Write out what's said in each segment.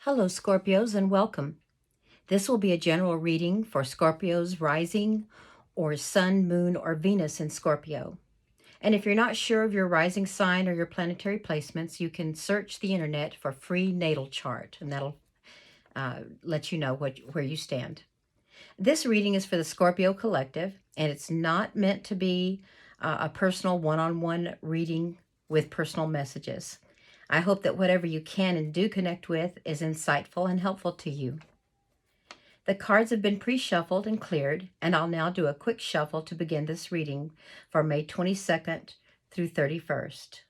Hello, Scorpios, and welcome. This will be a general reading for Scorpios rising or Sun, Moon, or Venus in Scorpio. And if you're not sure of your rising sign or your planetary placements, you can search the internet for free natal chart, and that'll let you know where you stand. This reading is for the Scorpio collective, and it's not meant to be a personal one-on-one reading with personal messages. I hope that whatever you can and do connect with is insightful and helpful to you. The cards have been pre-shuffled and cleared, and I'll now do a quick shuffle to begin this reading for May 22nd through 31st.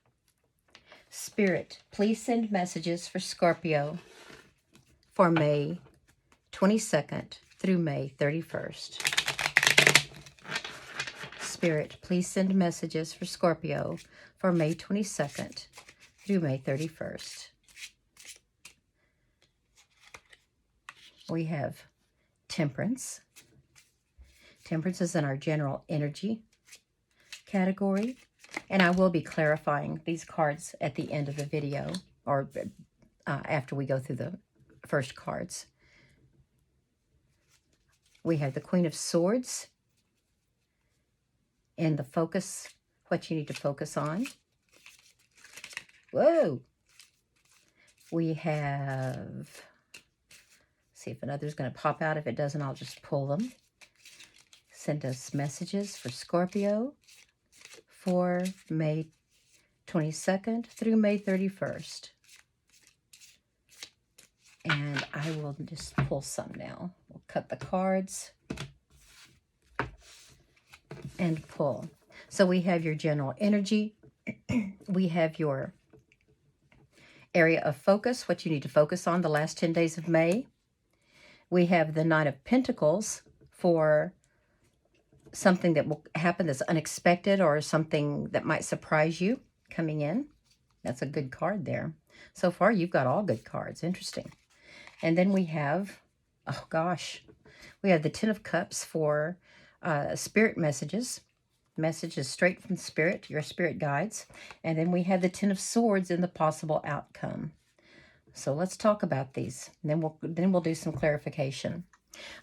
Spirit, please send messages for Scorpio for May 22nd through May 31st. Spirit, please send messages for Scorpio for May 22nd through May 31st. We have Temperance. Temperance is in our general energy category, and I will be clarifying these cards at the end of the video, or after we go through the first cards. We have the Queen of Swords and the focus, what you need to focus on. Whoa! We have, see if another's going to pop out. If it doesn't, I'll just pull them. Send us messages for Scorpio for May 22nd through May 31st. And I will just pull some now. We'll cut the cards and pull. So we have your general energy. We have your area of focus, what you need to focus on the last 10 days of May. We have the Nine of Pentacles for something that will happen that's unexpected or something that might surprise you coming in. That's a good card there. So far, you've got all good cards. Interesting. And then we have, oh gosh, we have the Ten of Cups for spirit messages. Messages straight from Spirit, your spirit guides. And then we have the Ten of Swords in the possible outcome. So let's talk about these. And then we'll do some clarification.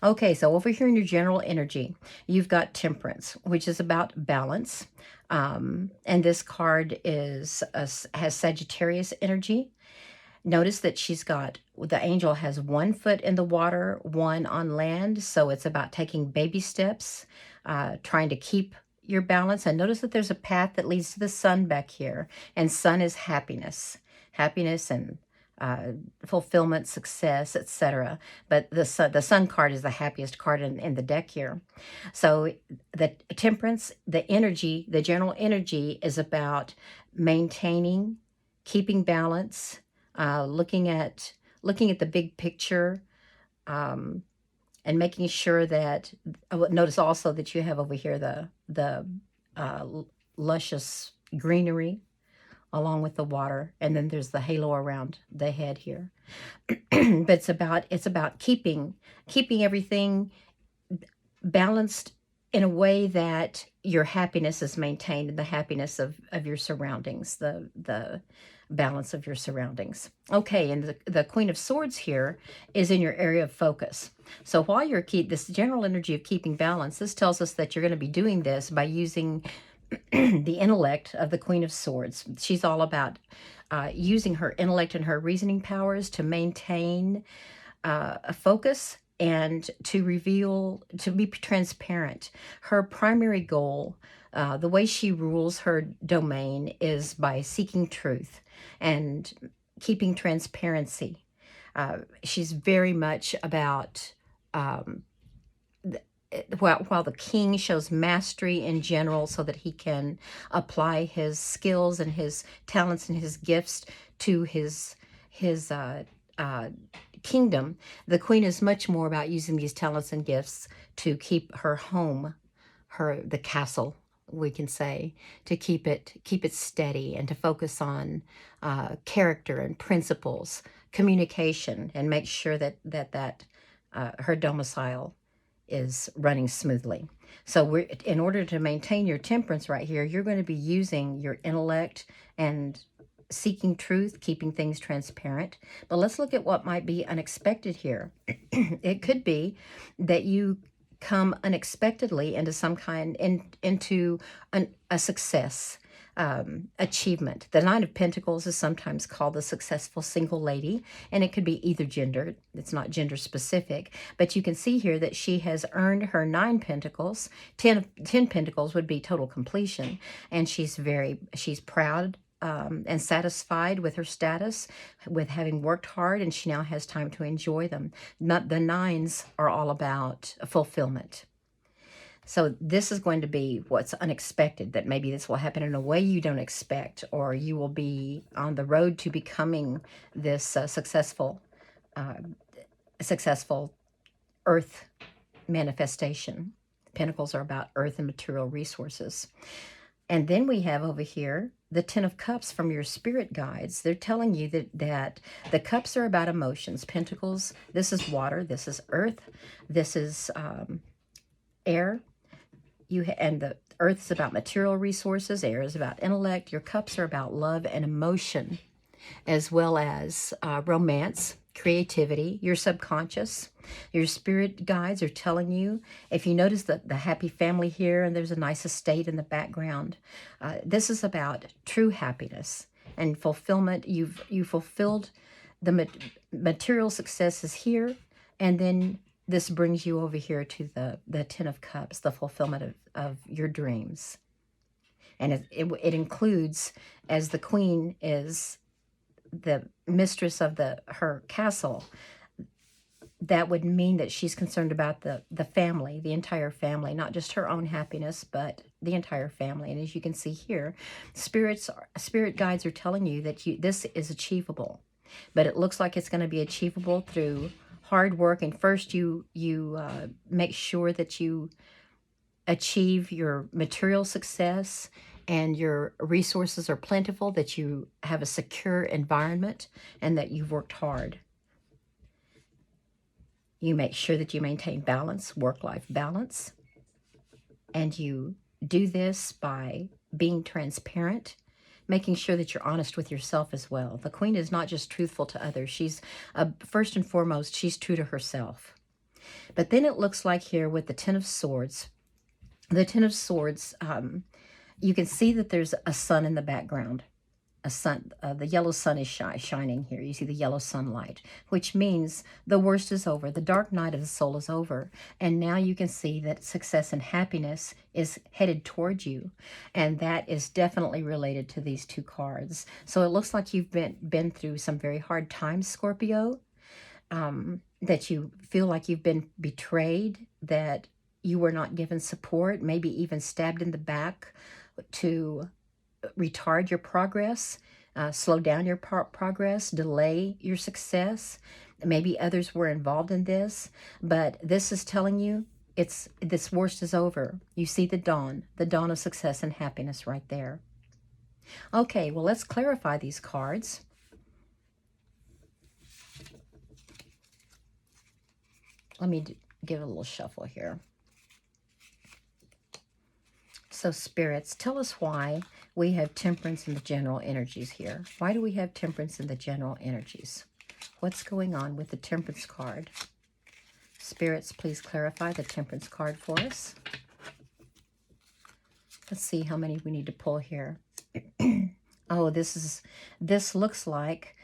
Okay, so over here in your general energy, you've got Temperance, which is about balance. And this card has Sagittarius energy. Notice that the angel has 1 foot in the water, 1 on land. So it's about taking baby steps, trying to keep your balance. And notice that there's a path that leads to the sun back here. And sun is happiness. Happiness and fulfillment, success, etc. But the sun card is the happiest card in the deck here. So the Temperance, the energy, the general energy is about maintaining, keeping balance, looking at the big picture, and making sure that, notice also that you have over here the luscious greenery along with the water, and then there's the halo around the head here. But it's about keeping everything balanced in a way that your happiness is maintained and the happiness of your surroundings, the balance of your surroundings. Okay, and the Queen of Swords here is in your area of focus. So while you're this general energy of keeping balance, this tells us that you're going to be doing this by using the intellect of the Queen of Swords. She's all about using her intellect and her reasoning powers to maintain a focus and to be transparent. Her primary goal, the way she rules her domain, is by seeking truth and keeping transparency. She's very much about, while the king shows mastery in general so that he can apply his skills and his talents and his gifts to his kingdom, the queen is much more about using these talents and gifts to keep her home, the castle, we can say, to keep it steady and to focus on character and principles, communication, and make sure that her domicile is running smoothly. So in order to maintain your temperance right here, you're going to be using your intellect and seeking truth, keeping things transparent. But let's look at what might be unexpected here. It could be that you come unexpectedly into some kind into a success, achievement. The Nine of Pentacles is sometimes called the successful single lady, and it could be either gender. It's not gender specific, but you can see here that she has earned her 9 pentacles. 10 pentacles would be total completion, and she's proud and satisfied with her status, with having worked hard, and she now has time to enjoy them. The nines are all about fulfillment. So this is going to be what's unexpected, that maybe this will happen in a way you don't expect, or you will be on the road to becoming this successful earth manifestation. Pentacles are about earth and material resources. And then we have over here the 10 of Cups from your spirit guides. They're telling you that the cups are about emotions. Pentacles, this is water, this is earth, this is air. And the earth is about material resources, air is about intellect. Your cups are about love and emotion, as well as romance, creativity, your subconscious. Your spirit guides are telling you, if you notice the happy family here, and there's a nice estate in the background, this is about true happiness and fulfillment. You've fulfilled the material successes here, and then this brings you over here to the 10 of Cups, the fulfillment of your dreams. And it includes, as the queen is the mistress of her castle, that would mean that she's concerned about the family, the entire family, not just her own happiness, but the entire family. And as you can see here, spirit guides are telling you that this is achievable, but it looks like it's going to be achievable through hard work. And first you make sure that you achieve your material success and your resources are plentiful, that you have a secure environment, and that you've worked hard. You make sure that you maintain balance, work-life balance, and you do this by being transparent, making sure that you're honest with yourself as well. The queen is not just truthful to others. She's, first and foremost, she's true to herself. But then it looks like here with the 10 of Swords, the 10 of Swords, you can see that there's a sun in the background. A sun, the yellow sun is shining here. You see the yellow sunlight, which means the worst is over. The dark night of the soul is over. And now you can see that success and happiness is headed towards you. And that is definitely related to these two cards. So it looks like you've been through some very hard times, Scorpio, that you feel like you've been betrayed, that you were not given support, maybe even stabbed in the back to retard your progress, slow down your progress, delay your success. Maybe others were involved in this, but this is telling you this worst is over. You see the dawn of success and happiness right there. Okay, well, let's clarify these cards. Let me give a little shuffle here. So spirits, tell us why we have temperance in the general energies here. Why do we have temperance in the general energies? What's going on with the temperance card? Spirits, please clarify the temperance card for us. Let's see how many we need to pull here. Oh, this looks like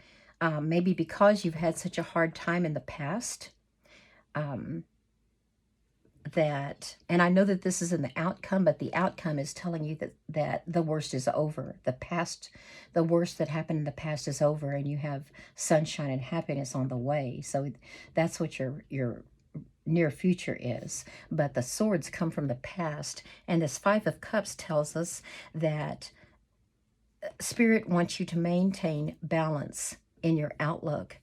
maybe because you've had such a hard time in the past, and I know that this is in the outcome, but the outcome is telling you that the worst is over. The worst that happened in the past is over, and you have sunshine and happiness on the way. So that's what your near future is. But the swords come from the past, and this 5 of Cups tells us that Spirit wants you to maintain balance in your outlook,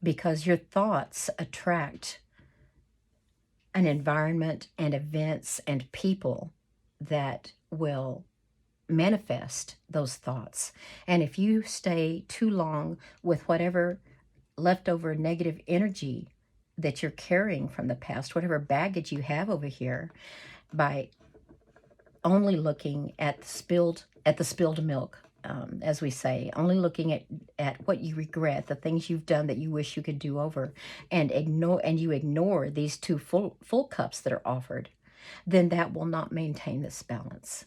because your thoughts attract an environment and events and people that will manifest those thoughts. And if you stay too long with whatever leftover negative energy that you're carrying from the past, whatever baggage you have over here, by only looking at the spilled milk, as we say, only looking at what you regret, the things you've done that you wish you could do over, and you ignore these two full cups that are offered, then that will not maintain this balance.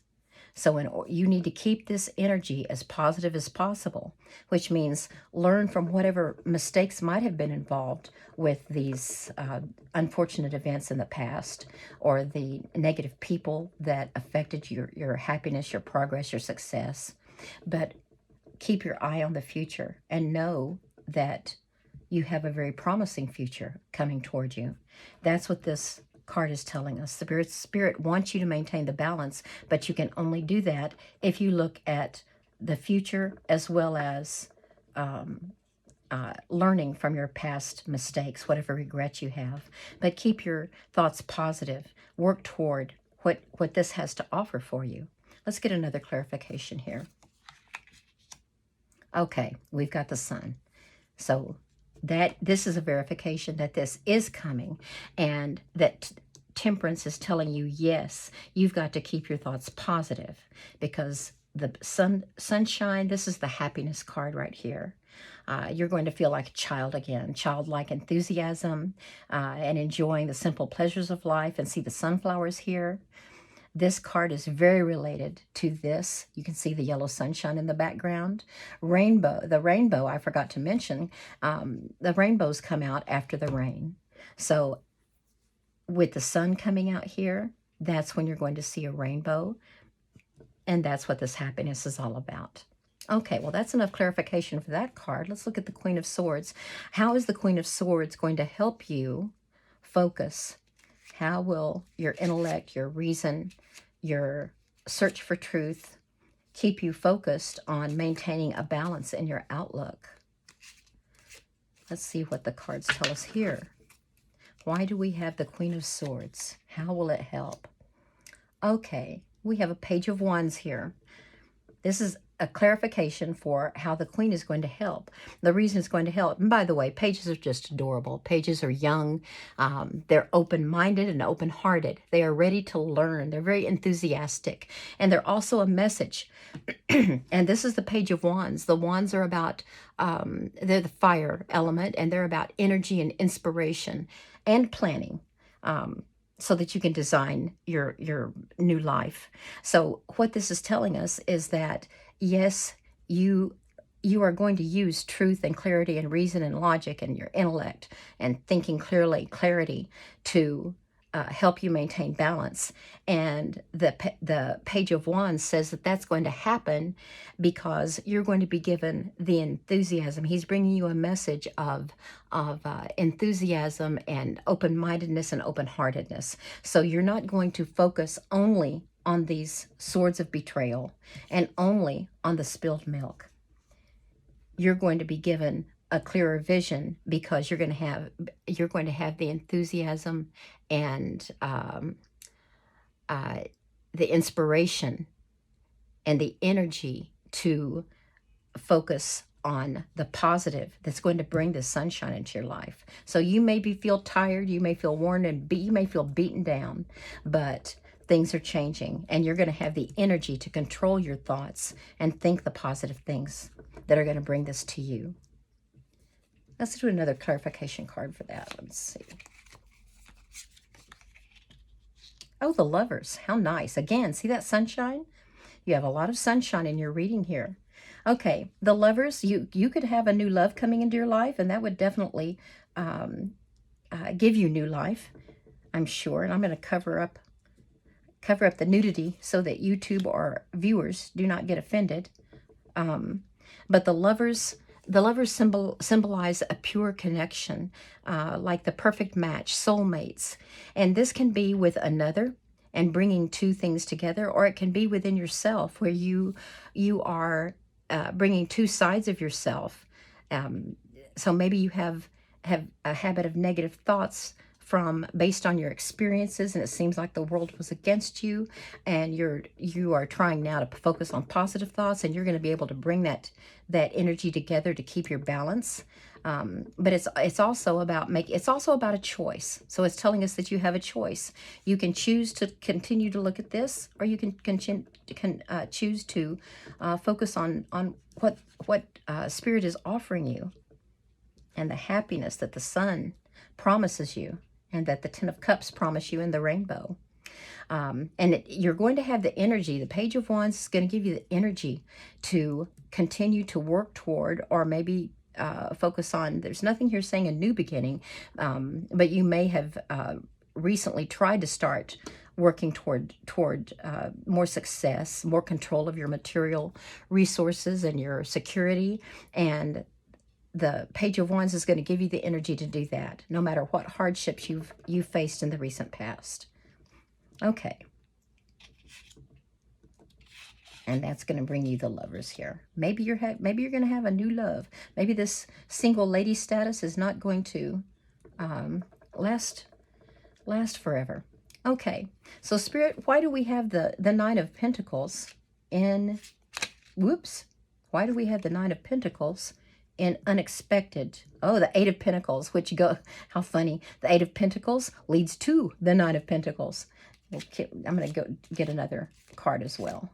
So you need to keep this energy as positive as possible, which means learn from whatever mistakes might have been involved with these unfortunate events in the past, or the negative people that affected your happiness, your progress, your success. But keep your eye on the future and know that you have a very promising future coming toward you. That's what this card is telling us. The Spirit wants you to maintain the balance, but you can only do that if you look at the future as well as learning from your past mistakes, whatever regrets you have. But keep your thoughts positive. Work toward what this has to offer for you. Let's get another clarification here. Okay, we've got the Sun. So this is a verification that this is coming, and that Temperance is telling you, yes, you've got to keep your thoughts positive, because the sunshine, this is the happiness card right here. You're going to feel like a child again, childlike enthusiasm, and enjoying the simple pleasures of life, and see the sunflowers here. This card is very related to this. You can see the yellow sunshine in the background. The rainbow, I forgot to mention, the rainbows come out after the rain. So with the sun coming out here, that's when you're going to see a rainbow. And that's what this happiness is all about. Okay, well, that's enough clarification for that card. Let's look at the Queen of Swords. How is the Queen of Swords going to help you focus? How will your intellect, your reason, your search for truth keep you focused on maintaining a balance in your outlook? Let's see what the cards tell us here. Why do we have the Queen of Swords? How will it help? Okay, we have a Page of Wands here. This is a clarification for how the Queen is going to help. The reason it's going to help, and by the way, pages are just adorable. Pages are young. They're open-minded and open-hearted. They are ready to learn. They're very enthusiastic. And they're also a message. And this is the Page of Wands. The Wands are about, they're the fire element, and they're about energy and inspiration and planning. So that you can design your new life. So what this is telling us is that, yes, you are going to use truth and clarity and reason and logic and your intellect and thinking clarity to help you maintain balance. And the Page of Wands says that that's going to happen because you're going to be given the enthusiasm. He's bringing you a message of enthusiasm and open-mindedness and open-heartedness. So you're not going to focus only on these swords of betrayal and only on the spilled milk. You're going to be given a clearer vision, because you're going to have the enthusiasm and the inspiration and the energy to focus on the positive that's going to bring the sunshine into your life. So you may feel tired, you may feel worn, and you may feel beaten down, but things are changing, and you're going to have the energy to control your thoughts and think the positive things that are going to bring this to you. Let's do another clarification card for that. Let's see. Oh, the Lovers. How nice. Again, see that sunshine? You have a lot of sunshine in your reading here. Okay, the Lovers, you could have a new love coming into your life, and that would definitely give you new life, I'm sure. And I'm going to cover up the nudity so that YouTube or viewers do not get offended. But the Lovers symbolize a pure connection, like the perfect match, soulmates. And this can be with another and bringing two things together, or it can be within yourself, where you are bringing two sides of yourself. So maybe you have a habit of negative thoughts based on your experiences, and it seems like the world was against you, and you are trying now to focus on positive thoughts, and you're going to be able to bring that energy together to keep your balance. But it's also about it's also about a choice. So it's telling us that you have a choice. You can choose to continue to look at this, or you can choose to focus on what Spirit is offering you, and the happiness that the sun promises you, and that the Ten of Cups promise you in the rainbow. You're going to have the energy. The Page of Wands is going to give you the energy to continue to work toward, or maybe focus on, there's nothing here saying a new beginning, but you may have recently tried to start working toward more success, more control of your material resources and your security. And the Page of Wands is going to give you the energy to do that, no matter what hardships you've faced in the recent past. Okay. And that's going to bring you the Lovers here. Maybe you're going to have a new love. Maybe this single lady status is not going to last forever. Okay. So Spirit, why do we have the Nine of Pentacles in, why do we have the Nine of Pentacles in unexpected? Oh, the Eight of Pentacles, how funny. The Eight of Pentacles leads to the Nine of Pentacles. Okay, I'm going to go get another card as well.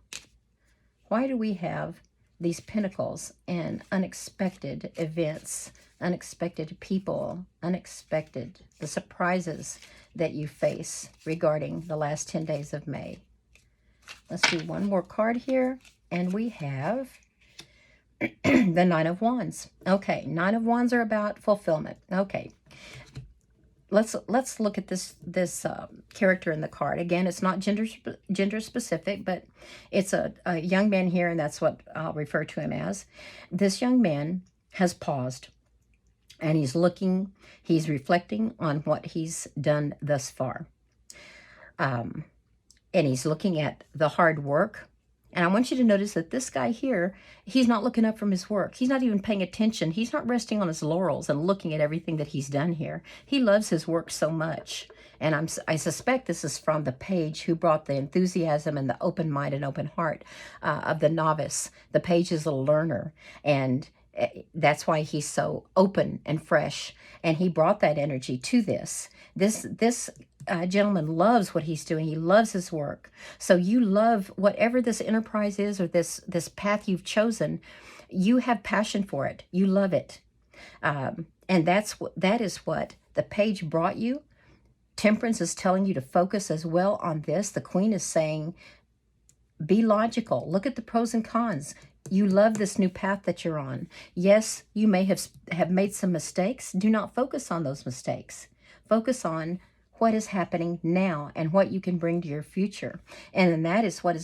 Why do we have these pentacles and unexpected events, unexpected people, the surprises that you face regarding the last 10 days of May? Let's do one more card here, and we have the Nine of Wands. Okay, Nine of Wands are about fulfillment. Okay. Let's look at this character in the card. Again, it's not gender specific, but it's a young man here, and that's what I'll refer to him as. This young man has paused, and he's reflecting on what he's done thus far. And he's looking at the hard work. And I want you to notice that this guy here, he's not looking up from his work. He's not even paying attention. He's not resting on his laurels and looking at everything that he's done here. He loves his work so much. And I suspect this is from the Page, who brought the enthusiasm and the open mind and open heart of the novice. The Page is a learner, and that's why he's so open and fresh. And he brought that energy to this. This gentleman loves what he's doing. He loves his work. So you love whatever this enterprise is, or this path you've chosen. You have passion for it. You love it. And that is what the Page brought you. Temperance is telling you to focus as well on this. The Queen is saying, be logical. Look at the pros and cons. You love this new path that you're on. Yes, you may have made some mistakes. Do not focus on those mistakes. Focus on what is happening now and what you can bring to your future. And that's what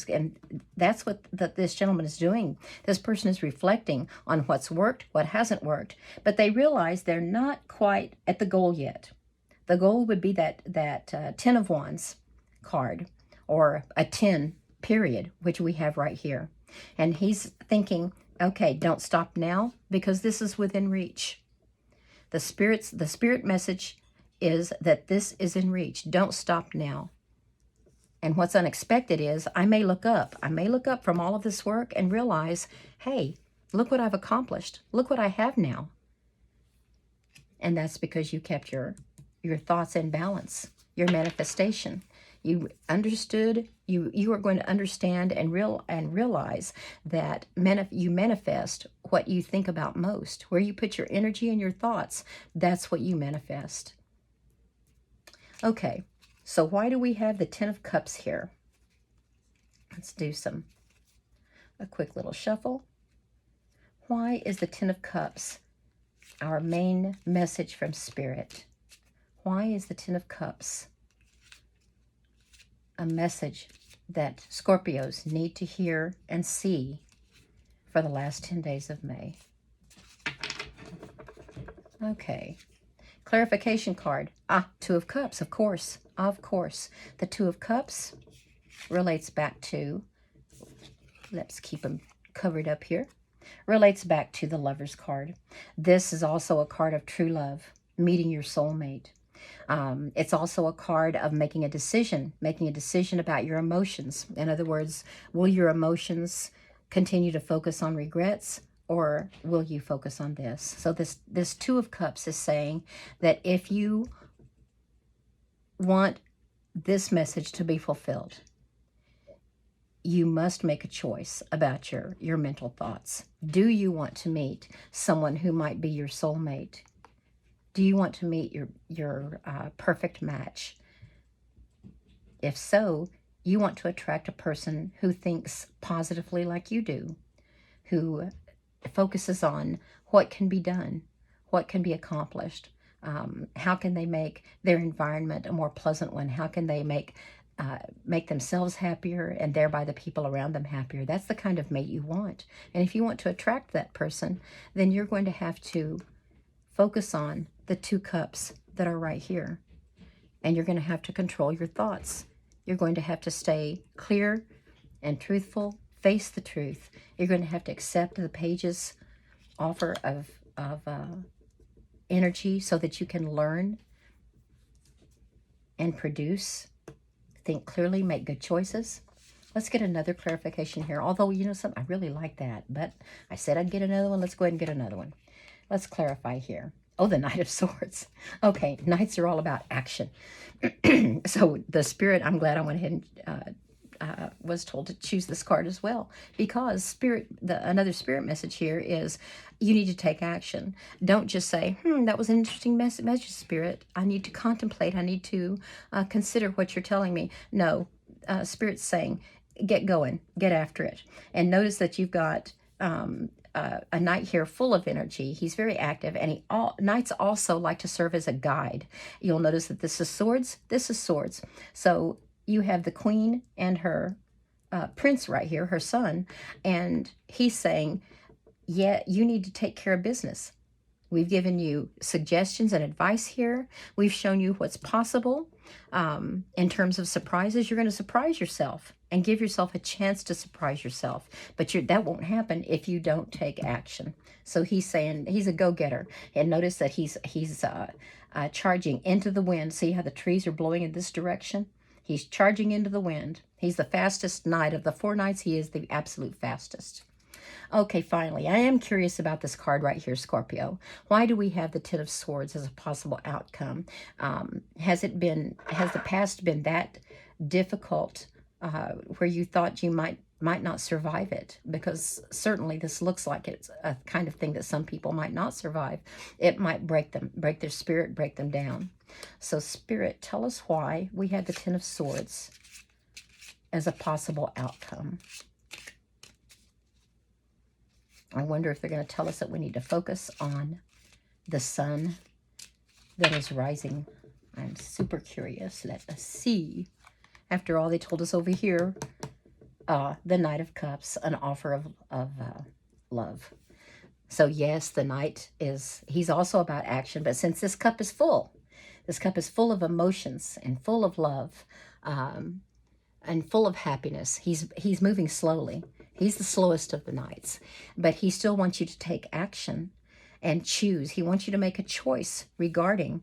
this gentleman is doing. This person is reflecting on what's worked, what hasn't worked, but they realize they're not quite at the goal yet. The goal would be that Ten of Wands card, or a 10 period, which we have right here. And he's thinking, okay, don't stop now, because this is within reach. The spirit message is that this is in reach. Don't stop now. And what's unexpected is I may look up from all of this work and realize, hey, look what I've accomplished. Look what I have now. And that's because you kept your thoughts in balance, your manifestation. You understood, you are going to understand and realize that you manifest what you think about most. Where you put your energy and your thoughts, that's what you manifest. Okay, so why do we have the Ten of Cups here? Let's do a quick little shuffle. Why is the Ten of Cups our main message from Spirit? Why is the Ten of Cups a message that Scorpios need to hear and see for the last 10 days of May? Okay. Clarification card. Two of Cups, of course. Of course. The Two of Cups relates back to, let's keep them covered up here, relates back to the Lover's card. This is also a card of true love, meeting your soulmate. It's also a card of making a decision about your emotions. In other words, will your emotions continue to focus on regrets, or will you focus on this? So this Two of Cups is saying that if you want this message to be fulfilled, you must make a choice about your mental thoughts. Do you want to meet someone who might be your soulmate? Do you want to meet your perfect match? If so, you want to attract a person who thinks positively like you do, who focuses on what can be done, what can be accomplished. How can they make their environment a more pleasant one? How can they make themselves happier and thereby the people around them happier? That's the kind of mate you want. And if you want to attract that person, then you're going to have to focus on the Two Cups that are right here. And you're going to have to control your thoughts. You're going to have to stay clear and truthful, face the truth. You're going to have to accept the Page's offer of energy so that you can learn and produce, think clearly, make good choices. Let's get another clarification here. Although, you know something, I really like that, but I said I'd get another one. Let's go ahead and get another one. Let's clarify here. Oh, the Knight of Swords. Okay, Knights are all about action. So the Spirit, I'm glad I went ahead and was told to choose this card as well, because Spirit, another Spirit message here is you need to take action. Don't just say, that was an interesting message, Spirit. I need to contemplate. I need to consider what you're telling me. No, Spirit's saying, get going, get after it. And notice that you've got a Knight here full of energy. He's very active, and Knights also like to serve as a guide. You'll notice that this is swords. This is swords. So you have the Queen and her prince right here, her son, and he's saying, yeah, you need to take care of business. We've given you suggestions and advice here. We've shown you what's possible. In terms of surprises, you're going to surprise yourself and give yourself a chance to surprise yourself. But that won't happen if you don't take action. So he's saying he's a go-getter. And notice that he's charging into the wind. See how the trees are blowing in this direction? He's charging into the wind. He's the fastest knight. Of the 4 knights, he is the absolute fastest. Okay, finally, I am curious about this card right here, Scorpio. Why do we have the Ten of Swords as a possible outcome? Has the past been that difficult where you thought you might not survive it? Because certainly this looks like it's a kind of thing that some people might not survive. It might break their spirit, break them down. So Spirit, tell us why we had the Ten of Swords as a possible outcome. I wonder if they're going to tell us that we need to focus on the sun that is rising. I'm super curious. Let us see. After all, they told us over here, the Knight of Cups, an offer of love. So yes, the Knight he's also about action, but since this cup is full of emotions and full of love and full of happiness, he's moving slowly. He's the slowest of the knights, but he still wants you to take action and choose. He wants you to make a choice regarding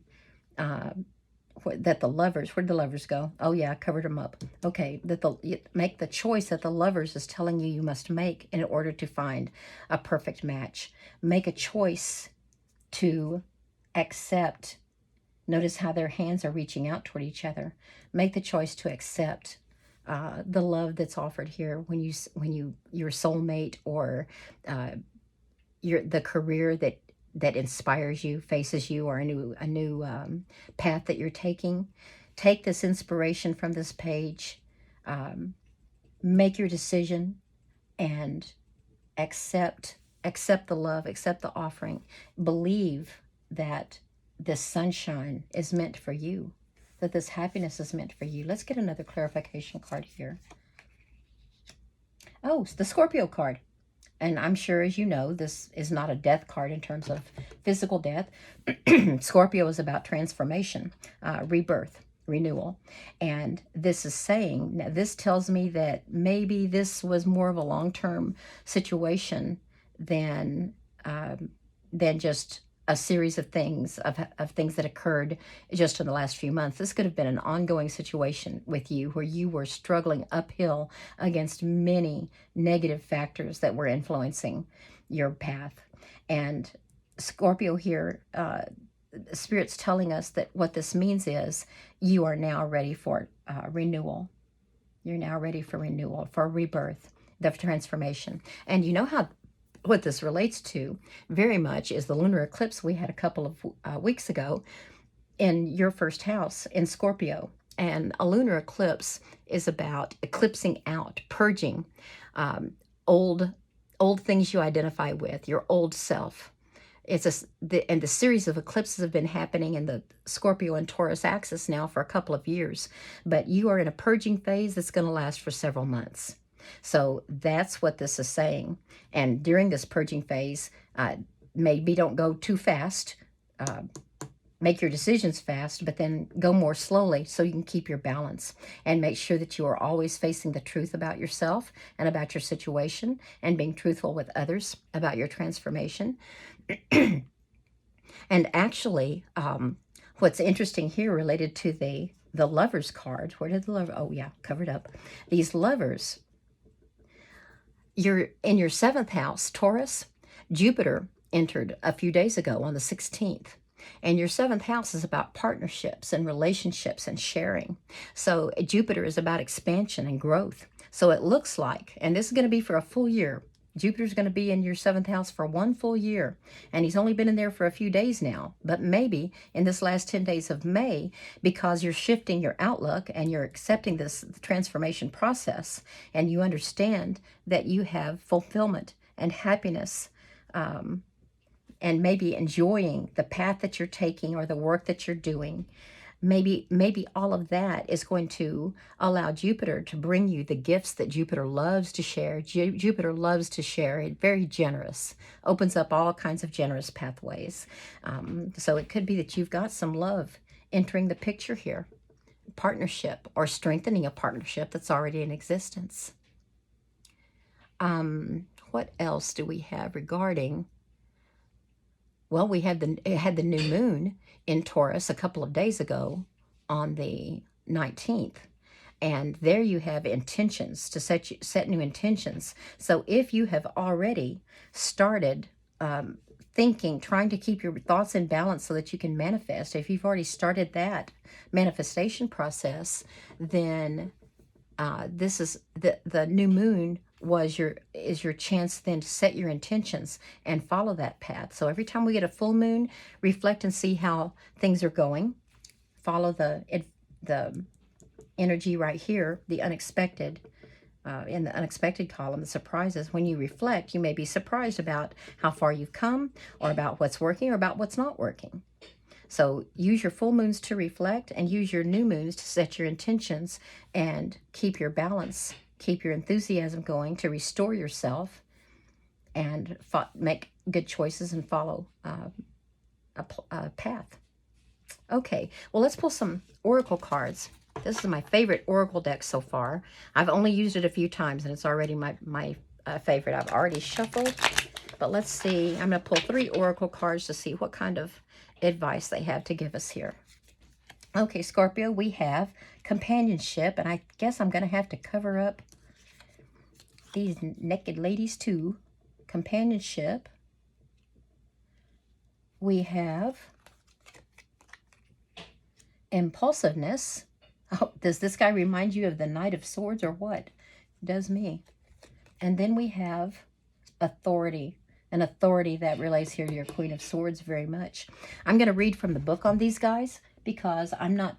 that the lovers, where'd the lovers go? Oh yeah, I covered them up. Okay, make the choice that the lovers is telling you must make in order to find a perfect match. Make a choice to accept. Notice how their hands are reaching out toward each other. Make the choice to accept the love that's offered here when your soulmate or the career that inspires you, faces you, or a new path that you're taking. Take this inspiration from this page, make your decision, and accept the love, accept the offering. Believe that this sunshine is meant for you, that this happiness is meant for you. Let's get another clarification card here. Oh, it's the Scorpio card. And I'm sure, as you know, this is not a death card in terms of physical death. Scorpio is about transformation, rebirth, renewal. And this is saying, now this tells me that maybe this was more of a long-term situation than just a series of things, of things that occurred just in the last few months. This could have been an ongoing situation with you where you were struggling uphill against many negative factors that were influencing your path. And Scorpio here, Spirit's telling us that what this means is you are now ready for renewal. You're now ready for renewal, for rebirth, the transformation. And you know how what this relates to very much is the lunar eclipse we had a couple of weeks ago in your first house in Scorpio. And a lunar eclipse is about eclipsing out, purging old things you identify with, your old self. And the series of eclipses have been happening in the Scorpio and Taurus axis now for a couple of years, but you are in a purging phase that's going to last for several months. So that's what this is saying. And during this purging phase, maybe don't go too fast. Make your decisions fast, but then go more slowly so you can keep your balance and make sure that you are always facing the truth about yourself and about your situation and being truthful with others about your transformation. And actually, what's interesting here related to the Lovers card, where did the lover, oh yeah, covered up. These lovers, you're in your 7th house, Taurus. Jupiter entered a few days ago on the 16th. And your 7th house is about partnerships and relationships and sharing. So Jupiter is about expansion and growth. So it looks like, and this is going to be for a full year, Jupiter's going to be in your 7th house for 1 full year. And he's only been in there for a few days now. But maybe in this last 10 days of May, because you're shifting your outlook and you're accepting this transformation process, and you understand that you have fulfillment and happiness, and maybe enjoying the path that you're taking or the work that you're doing, maybe all of that is going to allow Jupiter to bring you the gifts that Jupiter loves to share. Jupiter loves to share. It's very generous, opens up all kinds of generous pathways. So it could be that you've got some love entering the picture here, partnership or strengthening a partnership that's already in existence. What else do we have regarding? Well, we had the new moon in Taurus a couple of days ago on the 19th. And there you have intentions to set new intentions. So if you have already started thinking, trying to keep your thoughts in balance so that you can manifest, if you've already started that manifestation process, then this is the new moon is your chance then to set your intentions and follow that path. So every time we get a full moon, reflect and see how things are going. Follow the energy right here, the unexpected, in the unexpected column, the surprises. When you reflect, you may be surprised about how far you've come, or about what's working, or about what's not working. So use your full moons to reflect, and use your new moons to set your intentions and keep your balance, keep your enthusiasm going to restore yourself and make good choices and follow a path. Okay, well, let's pull some oracle cards. This is my favorite oracle deck so far. I've only used it a few times, and it's already my favorite. I've already shuffled, but let's see. I'm going to pull 3 oracle cards to see what kind of advice they have to give us here. Okay, Scorpio, we have companionship, and I guess I'm going to have to cover up these naked ladies too. Companionship. We have impulsiveness. Oh, does this guy remind you of the Knight of Swords or what? It does me. And then we have authority. An authority that relates here to your Queen of Swords very much. I'm going to read from the book on these guys because I'm not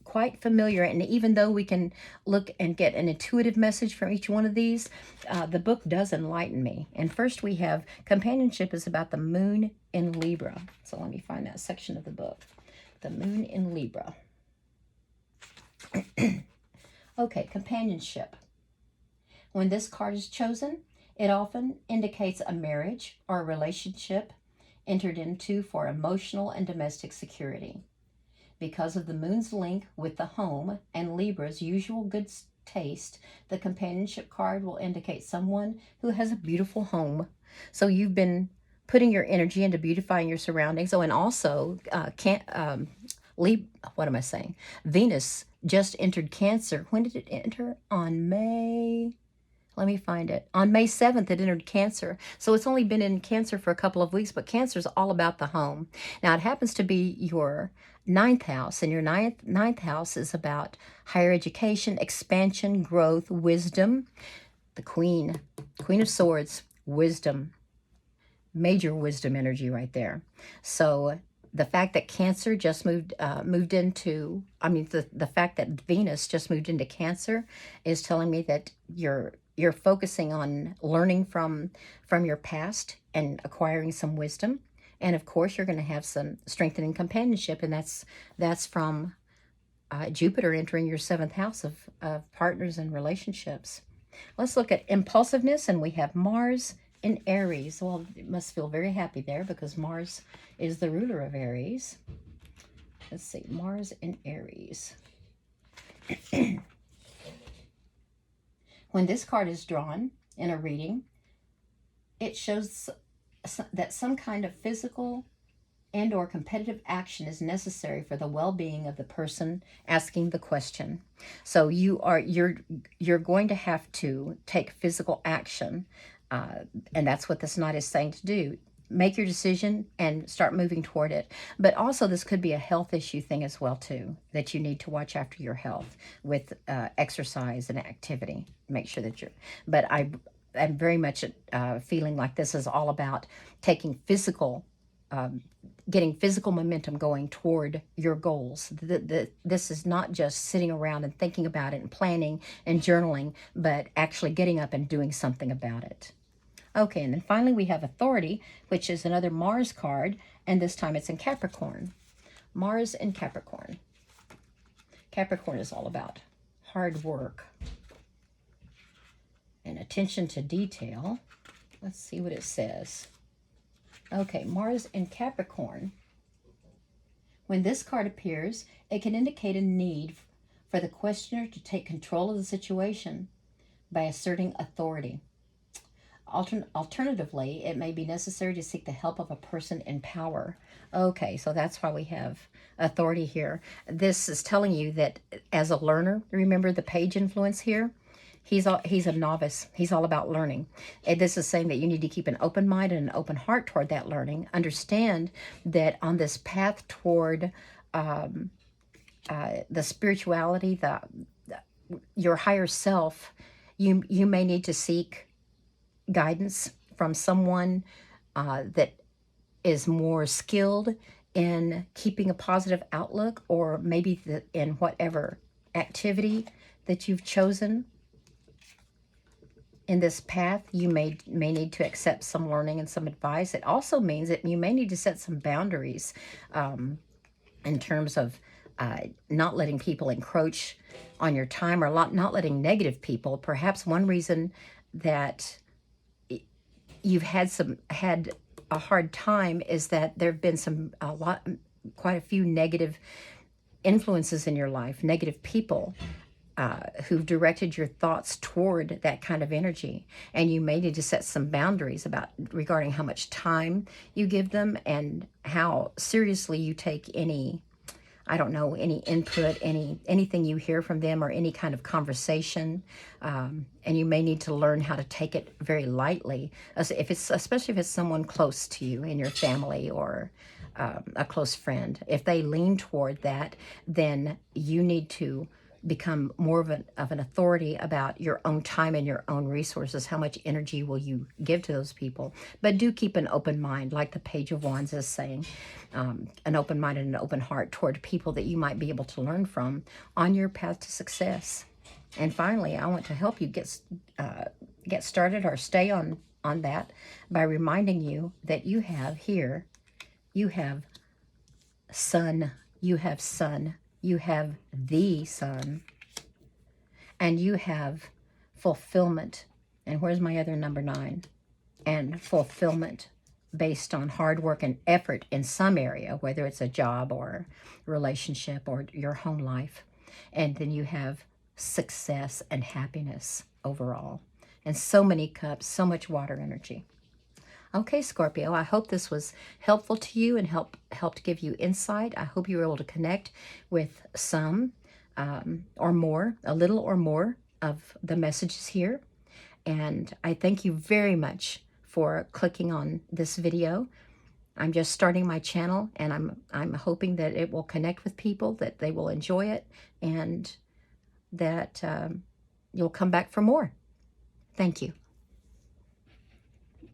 quite familiar. And even though we can look and get an intuitive message from each one of these, the book does enlighten me. And first we have companionship is about the moon in Libra. So let me find that section of the book. The moon in Libra. Okay, companionship. When this card is chosen, it often indicates a marriage or a relationship entered into for emotional and domestic security. Because of the moon's link with the home and Libra's usual good taste, the companionship card will indicate someone who has a beautiful home. So you've been putting your energy into beautifying your surroundings. Oh, and also, what am I saying? Venus just entered Cancer. When did it enter? On May. Let me find it. On May 7th, it entered Cancer. So it's only been in Cancer for a couple of weeks, but Cancer is all about the home. Now, it happens to be your ninth house, and your ninth house is about higher education, expansion, growth, wisdom. The Queen of Swords, wisdom, major wisdom energy right there. So the fact that Cancer just moved into, the fact that Venus just moved into Cancer is telling me that you're focusing on learning from your past and acquiring some wisdom. And of course, you're going to have some strengthening companionship, and that's from Jupiter entering your seventh house of partners and relationships. Let's look at impulsiveness, and we have Mars in Aries. Well, it must feel very happy there because Mars is the ruler of Aries. Let's see, Mars in Aries. When this card is drawn in a reading, it shows that some kind of physical and or competitive action is necessary for the well-being of the person asking the question. So you're going to have to take physical action, and that's what this knight is saying to do. Make your decision and start moving toward it. But also, this could be a health issue thing as well too, that you need to watch after your health with exercise and activity. Make sure that but I'm very much feeling like this is all about taking getting physical momentum going toward your goals. This is not just sitting around and thinking about it and planning and journaling, but actually getting up and doing something about it. Okay, and then finally we have Authority, which is another Mars card, and this time it's in Capricorn. Mars in Capricorn. Capricorn is all about hard work and attention to detail. Let's see what it says. Okay, Mars in Capricorn. When this card appears, it can indicate a need for the questioner to take control of the situation by asserting authority. Alternatively, it may be necessary to seek the help of a person in power. Okay, so that's why we have Authority here. This is telling you that as a learner, remember the page influence here? He's a novice. He's all about learning. And this is saying that you need to keep an open mind and an open heart toward that learning. Understand that on this path toward the spirituality, your higher self, you may need to seek guidance from someone that is more skilled in keeping a positive outlook, or maybe in whatever activity that you've chosen. In this path, you may need to accept some learning and some advice. It also means that you may need to set some boundaries in terms of not letting people encroach on your time, or not letting negative people. Perhaps one reason that you've had a hard time is that there have been quite a few negative influences in your life, negative people who've directed your thoughts toward that kind of energy. And you may need to set some boundaries regarding how much time you give them and how seriously you take any input, anything you hear from them, or any kind of conversation. And you may need to learn how to take it very lightly, especially if it's someone close to you in your family, or a close friend. If they lean toward that, then you need to become more of an authority about your own time and your own resources. How much energy will you give to those people? But do keep an open mind, like the Page of Wands is saying, an open mind and an open heart toward people that you might be able to learn from on your path to success. And finally, I want to help you get started, or stay on that, by reminding you that you have sun, you have the sun, and you have fulfillment. And where's my other number 9? And fulfillment based on hard work and effort in some area, whether it's a job or relationship or your home life. And then you have success and happiness overall. And so many cups, so much water energy. Okay, Scorpio, I hope this was helpful to you and helped give you insight. I hope you were able to connect with some or more, a little or more of the messages here. And I thank you very much for clicking on this video. I'm just starting my channel, and I'm hoping that it will connect with people, that they will enjoy it, and that you'll come back for more. Thank you.